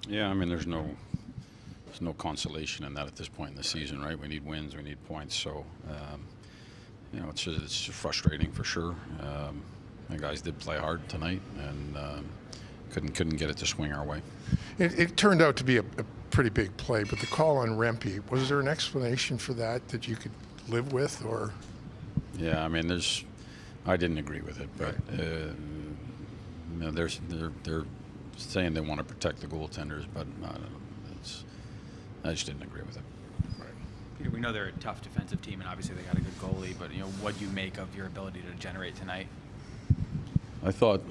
Yeah, I mean, there's no consolation in that at this point in the season, right? We need wins, we need points. So, it's frustrating for sure. The guys did play hard tonight, and couldn't get it to swing our way. It turned out to be a pretty big play, but the call on Rempe, was there an explanation for that you could live with, or? Yeah, I mean, I didn't agree with it, but they're saying they want to protect the goaltenders, but I don't know. I just didn't agree with it. Peter, we know they're a tough defensive team, and obviously they got a good goalie. But what do you make of your ability to generate tonight? I thought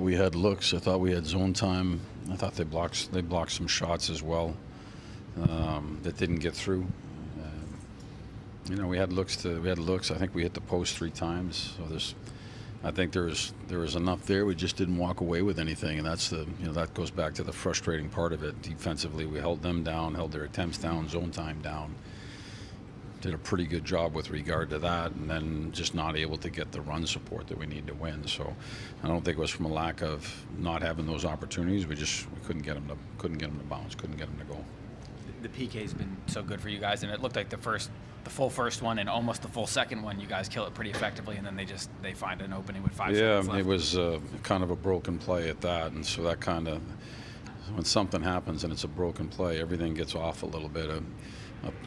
we had looks. I thought we had zone time. I thought they blocked some shots as well that didn't get through. We had looks. I think we hit the post 3 times. So I think there was enough there. We just didn't walk away with anything, and that's that goes back to the frustrating part of it. Defensively, we held them down, held their attempts down, zone time down. Did a pretty good job with regard to that, and then just not able to get the run support that we need to win. So I don't think it was from a lack of not having those opportunities. We couldn't get them to bounce, couldn't get them to go. The PK's been so good for you guys, and it looked like the full first one and almost the full second one, you guys kill it pretty effectively, and then they find an opening with 5 seconds left. Yeah, it was kind of a broken play at that, and so that kind of, when something happens and it's a broken play, everything gets off a little bit. A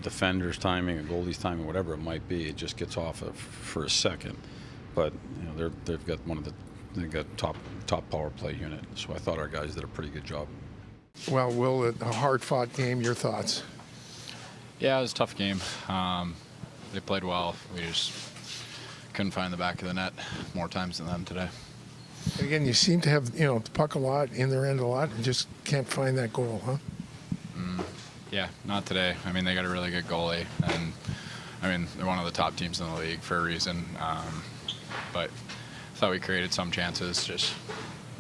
defender's timing, a goalie's timing, whatever it might be, it just gets off for a second. But they've got they've got top power play unit, so I thought our guys did a pretty good job. Well, Will, a hard-fought game. Your thoughts? Yeah, it was a tough game. They played well. We just couldn't find the back of the net more times than them today. And again, you seem to have the puck a lot, in their end a lot, and just can't find that goal, huh? Yeah, not today. I mean, they got a really good goalie, and I mean, they're one of the top teams in the league for a reason. But I thought we created some chances, just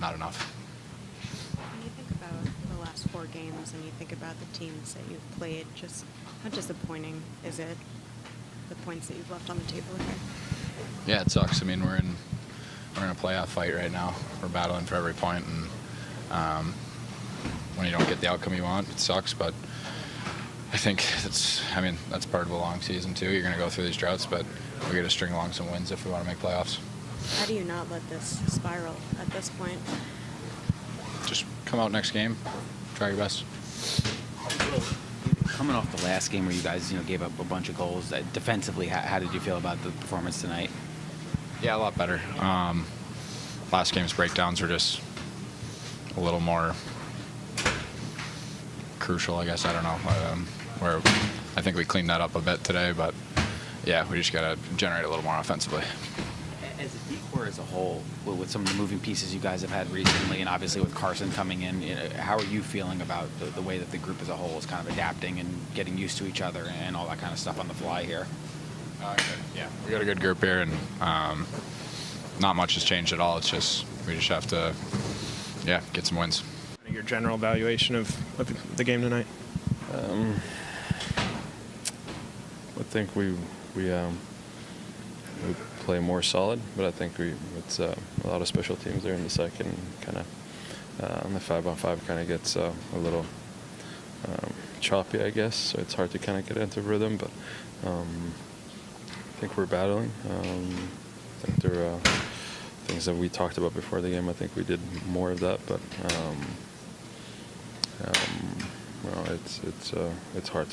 not enough. When you think about the last 4 games and you think about the teams that you've played, just how disappointing is it, the points that you've left on the table here? Yeah, it sucks. I mean, we're in a playoff fight right now. We're battling for every point, and when you don't get the outcome you want, it sucks. But I think that's part of a long season too. You're going to go through these droughts, but we got to string along some wins if we want to make playoffs. How do you not let this spiral at this point? Just come out next game, try your best. Coming off the last game where you guys gave up a bunch of goals, defensively, how did you feel about the performance tonight? Yeah, a lot better. Last game's breakdowns were just a little more crucial, I guess. I don't know. Where I think we cleaned that up a bit today, but yeah, we just got to generate a little more offensively. As a decor as a whole, with some of the moving pieces you guys have had recently, and obviously with Carson coming in, how are you feeling about the way that the group as a whole is kind of adapting and getting used to each other and all that kind of stuff on the fly here? Yeah, we got a good group here, and not much has changed at all. It's just we just have to, get some wins. Your general evaluation of the game tonight? I think we play more solid, but I think it's a lot of special teams there in the second. Kind of on the 5-on-5 kind of gets a little choppy, I guess. So it's hard to kind of get into rhythm, but I think we're battling. I think there are things that we talked about before the game. I think we did more of that, but it's hard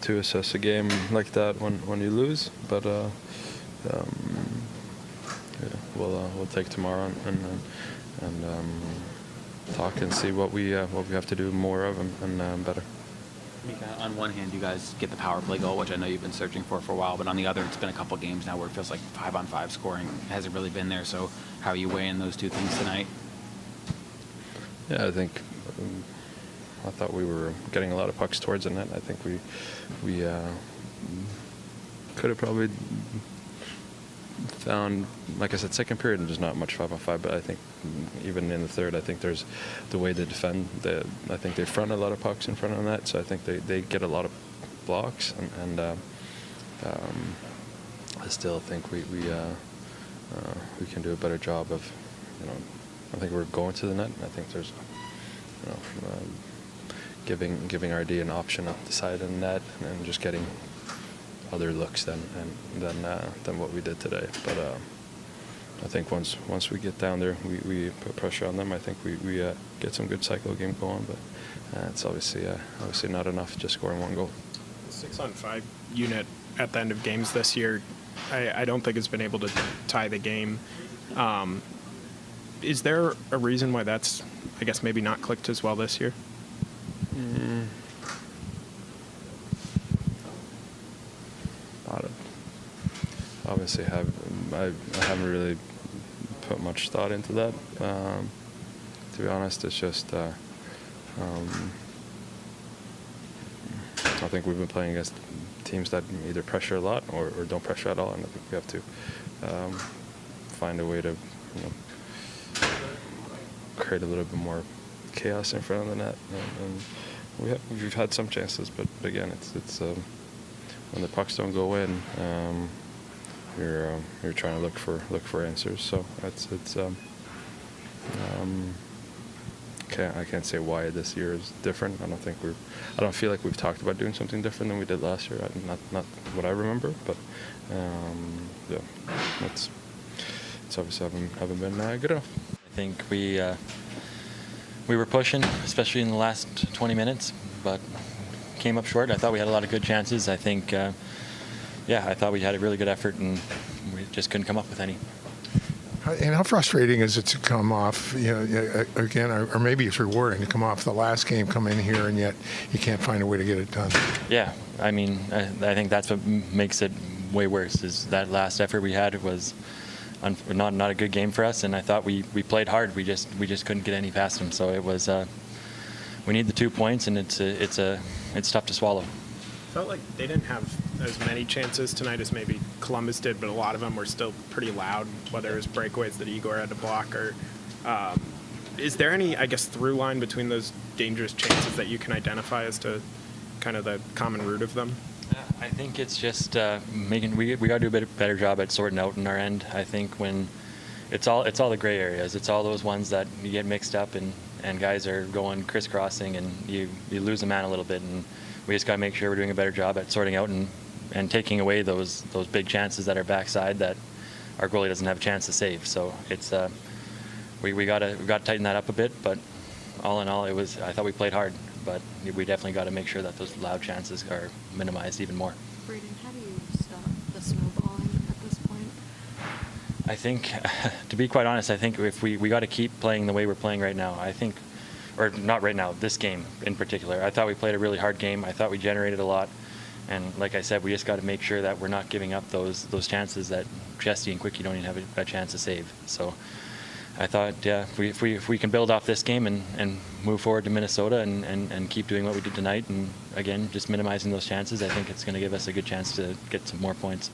to assess a game like that when you lose. But we'll take tomorrow and talk and see what we have to do more of and better. Mika, on one hand, you guys get the power play goal, which I know you've been searching for a while, but on the other, it's been a couple games now where it feels like 5-on-5 scoring hasn't really been there. So how are you weighing those two things tonight? Yeah, I think I thought we were getting a lot of pucks towards the net. I think we could have probably found, like I said, second period, and there's not much 5-on-5, but I think even in the third, I think there's the way they defend. I think they front a lot of pucks in front of the net, so I think they get a lot of blocks, and I still think we can do a better job of, I think we're going to the net, and I think there's, giving RD an option up the side of the net and just getting other looks than what we did today. But I think once we get down there, we put pressure on them. I think we get some good cycle game going, but it's obviously not enough just scoring one goal. The 6-on-5 unit at the end of games this year, I don't think has been able to tie the game. Is there a reason why that's, I guess, maybe not clicked as well this year? Obviously, I haven't really put much thought into that. To be honest, it's just I think we've been playing against teams that either pressure a lot or don't pressure at all, and I think we have to find a way to create a little bit more chaos in front of the net. And we've had some chances, but again, it's when the pucks don't go in, you're trying to look for answers. So I can't say why this year is different. I don't feel like we've talked about doing something different than we did last year. Not what I remember, but yeah, it's obviously haven't been good enough. I think we were pushing, especially in the last 20 minutes, but came up short. I thought we had a lot of good chances. I think, I thought we had a really good effort, and we just couldn't come up with any. And how frustrating is it to come off, again, or maybe it's rewarding to come off the last game, come in here, and yet you can't find a way to get it done? Yeah, I mean, I think that's what makes it way worse, is that last effort we had was not a good game for us, and I thought we played hard. We just couldn't get any past them. So it was we need the 2 points, and it's tough to swallow. Felt like they didn't have as many chances tonight as maybe Columbus did, but a lot of them were still pretty loud, whether it was breakaways that Igor had to block or is there any, I guess, through line between those dangerous chances that you can identify as to kind of the common root of them? I think it's just we got to do a bit better job at sorting out in our end. I think when it's all the gray areas, it's all those ones that you get mixed up and guys are going crisscrossing and you lose a man a little bit, and we just got to make sure we're doing a better job at sorting out and taking away those big chances that are backside that our goalie doesn't have a chance to save. So it's we got to tighten that up a bit, but all in all, I thought we played hard. But we definitely got to make sure that those loud chances are minimized even more. Braden, how do you stop the snowballing at this point? I think, to be quite honest, I think if we got to keep playing the way we're playing right now, or not right now, this game in particular. I thought we played a really hard game. I thought we generated a lot. And like I said, we just got to make sure that we're not giving up those chances that Chesty and Quickie don't even have a chance to save. So I thought, if we can build off this game and move forward to Minnesota and keep doing what we did tonight, and again, just minimizing those chances, I think it's going to give us a good chance to get some more points.